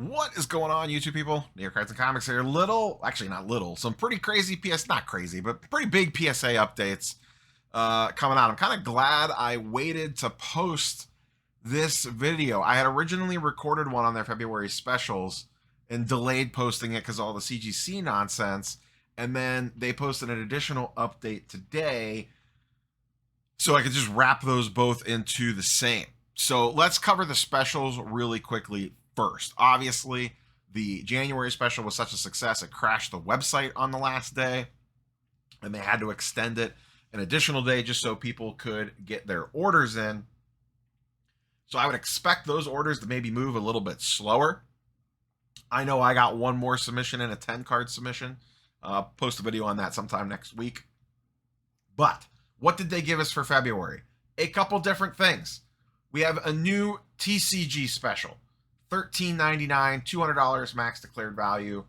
What is going on, YouTube people? New York Cards and Comics here. Actually not little, some pretty crazy not crazy, but pretty big PSA updates coming out. I'm kind of glad I waited to post this video. I had originally recorded one on their February specials and delayed posting it because all the CGC nonsense. And then they posted an additional update today so I could just wrap those both into the same. So let's cover the specials really quickly first. Obviously, the January special was such a success, it crashed the website on the last day, and they had to extend it an additional day just so people could get their orders in. So I would expect those orders to maybe move a little bit slower. I know I got one more submission in, a 10-card submission. Post a video on that sometime next week. But what did they give us for February? A couple different things. We have a new TCG special. $13.99, $200 max declared value,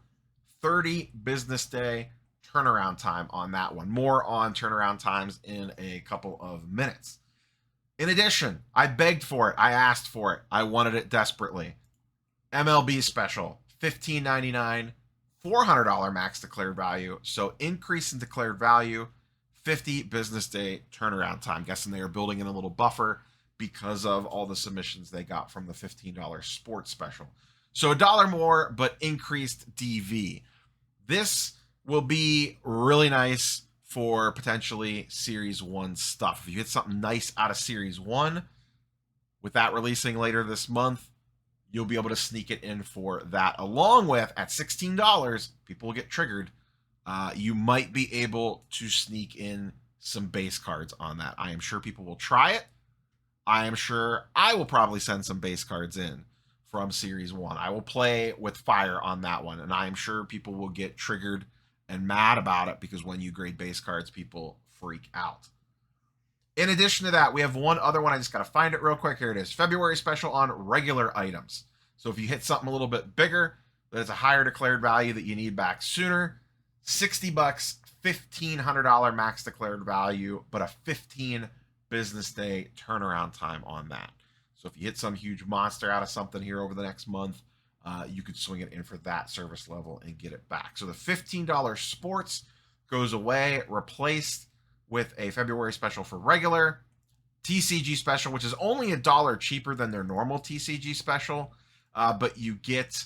30 business day turnaround time on that one. More on turnaround times in a couple of minutes. In addition, I begged for it. I asked for it. I wanted it desperately. MLB special, $15.99, $400 max declared value. So increase in declared value, 50 business day turnaround time. Guessing they are building in a little buffer because of all the submissions they got from the $15 sports special. So $1 more, but increased DV. This will be really nice for potentially Series 1 stuff. If you hit something nice out of Series 1, with that releasing later this month, you'll be able to sneak it in for that. Along with, at $16, people will get triggered. You might be able to sneak in some base cards on that. I am sure people will try it. I am sure I will probably send some base cards in from Series 1. I will play with fire on that one, and I am sure people will get triggered and mad about it because when you grade base cards, people freak out. In addition to that, we have one other one. I just got to find it real quick. Here it is. February special on regular items. So if you hit something a little bit bigger, that is a higher declared value that you need back sooner, $60, $1,500 max declared value, but a 15 business day turnaround time on that. So if you hit some huge monster out of something here over the next month, you could swing it in for that service level and get it back. So the $15 sports goes away, replaced with a February special for regular, TCG special, which is only $1 cheaper than their normal TCG special, but you get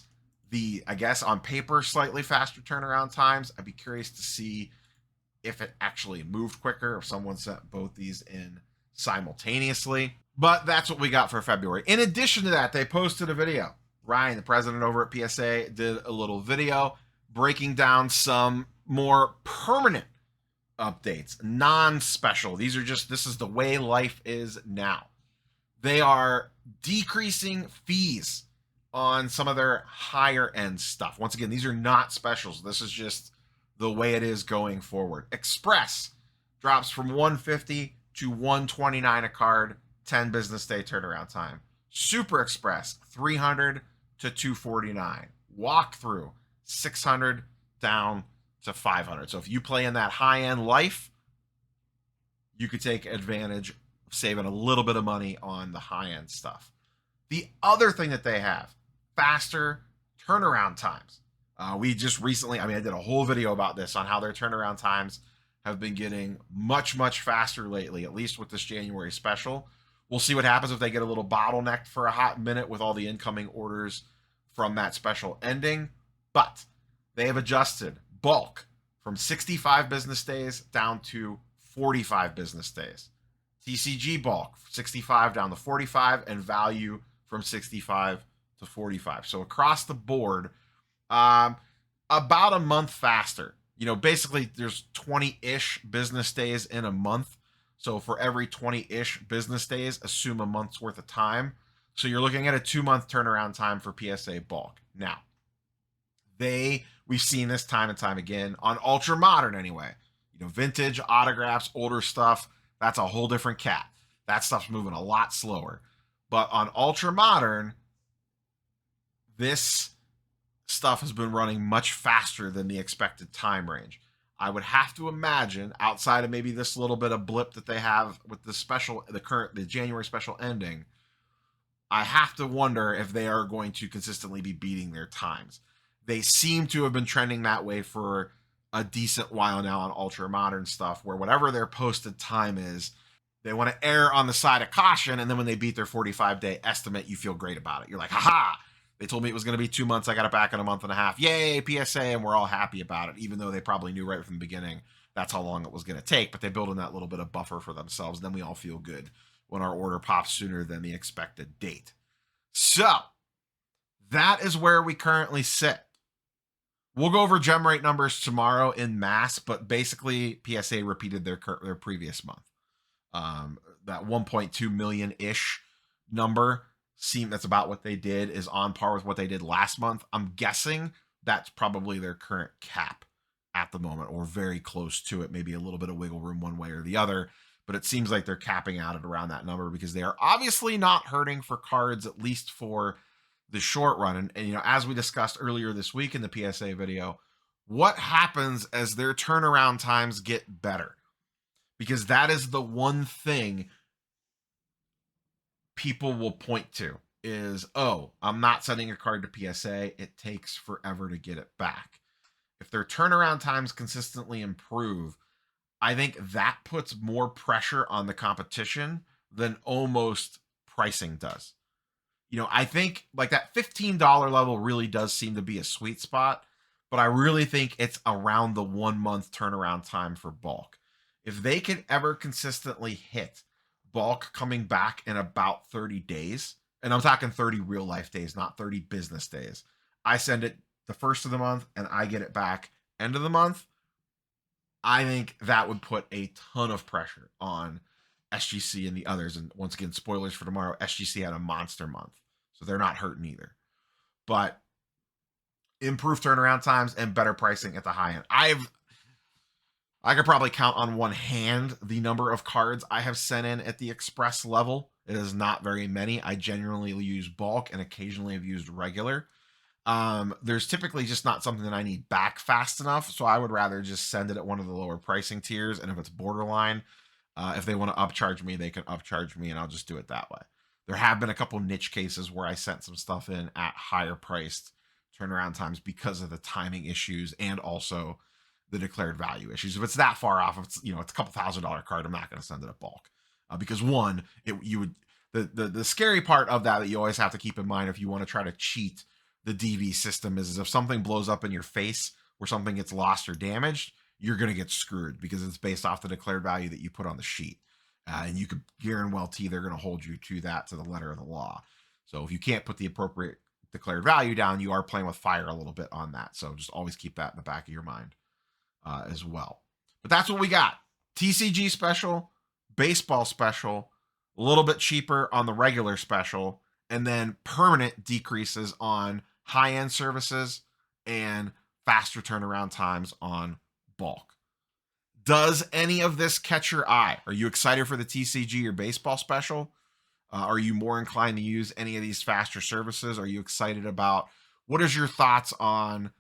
the, I guess, on paper, slightly faster turnaround times. I'd be curious to see if it actually moved quicker, if someone sent both these in simultaneously. But that's what we got for February. In addition to that, they posted a video. Ryan, the president over at PSA, did a little video breaking down some more permanent updates, non-special. These are just, this is the way life is now. They are decreasing fees on some of their higher end stuff. Once again, these are not specials. This is just the way it is going forward. Express drops from $150 to $129 a card, 10 business day turnaround time. Super Express, $300 to $249. Walkthrough, $600 down to $500. So if you play in that high-end life, you could take advantage of saving a little bit of money on the high-end stuff. The other thing that they have, faster turnaround times. We just recently, I did a whole video about this on how their turnaround times have been getting much, much faster lately, at least with this January special. We'll see what happens if they get a little bottlenecked for a hot minute with all the incoming orders from that special ending. But they have adjusted bulk from 65 business days down to 45 business days. TCG bulk, 65 down to 45, and value from 65 to 45. So across the board, about a month faster. You know, basically there's 20-ish business days in a month. So for every 20-ish business days, assume a month's worth of time. So you're looking at a 2-month turnaround time for PSA bulk. Now, we've seen this time and time again on Ultra Modern anyway. You know, vintage, autographs, older stuff, that's a whole different cat. That stuff's moving a lot slower. But on Ultra Modern, this stuff has been running much faster than the expected time range. I would have to imagine, outside of maybe this little bit of blip that they have with the special, the January special ending, I have to wonder if they are going to consistently be beating their times. They seem to have been trending that way for a decent while now on ultra modern stuff, where whatever their posted time is, they want to err on the side of caution. And then when they beat their 45-day estimate, you feel great about it. You're like, haha, they told me it was going to be 2 months. I got it back in a month and a half. Yay, PSA. And we're all happy about it, even though they probably knew right from the beginning that's how long it was going to take. But they build in that little bit of buffer for themselves. Then we all feel good when our order pops sooner than the expected date. So that is where we currently sit. We'll go over gem rate numbers tomorrow in mass, but basically PSA repeated their previous month. That 1.2 million-ish number, that's about what they did, is on par with what they did last month. I'm guessing that's probably their current cap at the moment, or very close to it, maybe a little bit of wiggle room one way or the other. But it seems like they're capping out at around that number because they are obviously not hurting for cards, at least for the short run. And you know, as we discussed earlier this week in the PSA video, what happens as their turnaround times get better? Because that is the one thing people will point to is, oh, I'm not sending a card to PSA. It takes forever to get it back. If their turnaround times consistently improve, I think that puts more pressure on the competition than almost pricing does. You know, I think like that $15 level really does seem to be a sweet spot, but I really think it's around the 1 month turnaround time for bulk. If they could ever consistently hit bulk coming back in about 30 days, and I'm talking 30 real life days, not 30 business days, I send it the first of the month and I get it back end of the month, I think that would put a ton of pressure on SGC and the others. And once again, spoilers for tomorrow, SGC had a monster month, so they're not hurting either. But improved turnaround times and better pricing at the high end. I could probably count on one hand the number of cards I have sent in at the express level. It is not very many. I genuinely use bulk and occasionally have used regular. There's typically just not something that I need back fast enough, so I would rather just send it at one of the lower pricing tiers. And if it's borderline, if they want to upcharge me, they can upcharge me, and I'll just do it that way. There have been a couple niche cases where I sent some stuff in at higher priced turnaround times because of the timing issues and also the declared value issues. If it's that far off, if it's, you know, it's a couple $1,000 card, I'm not going to send it at bulk because one, the scary part of that you always have to keep in mind if you want to try to cheat the DV system is if something blows up in your face or something gets lost or damaged, you're going to get screwed because it's based off the declared value that you put on the sheet. And you could guarantee they're going to hold you to that, to the letter of the law. So if you can't put the appropriate declared value down, you are playing with fire a little bit on that. So just always keep that in the back of your mind as well. But that's what we got. TCG special, baseball special, a little bit cheaper on the regular special, and then permanent decreases on high-end services and faster turnaround times on bulk. Does any of this catch your eye? Are you excited for the TCG or baseball special? Are you more inclined to use any of these faster services? Are you excited about, what is your thoughts on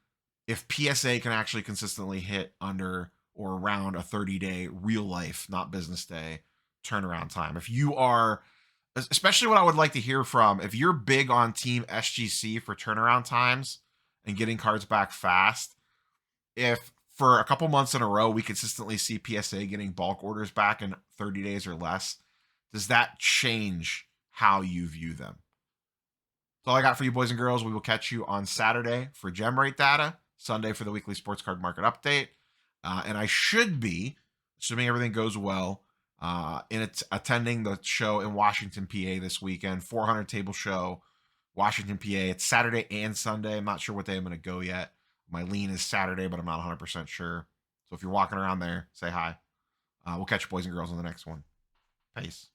if PSA can actually consistently hit under or around a 30-day real life, not business day, turnaround time? If you are, especially what I would like to hear from, if you're big on Team SGC for turnaround times and getting cards back fast, if for a couple months in a row we consistently see PSA getting bulk orders back in 30 days or less, does that change how you view them? That's all I got for you, boys and girls. We will catch you on Saturday for gem rate data, Sunday for the weekly sports card market update. And I should be, assuming everything goes well, attending the show in Washington, PA this weekend, 400 table show, Washington, PA. It's Saturday and Sunday. I'm not sure what day I'm going to go yet. My lean is Saturday, but I'm not 100% sure. So if you're walking around there, say hi. We'll catch you, boys and girls, on the next one. Peace.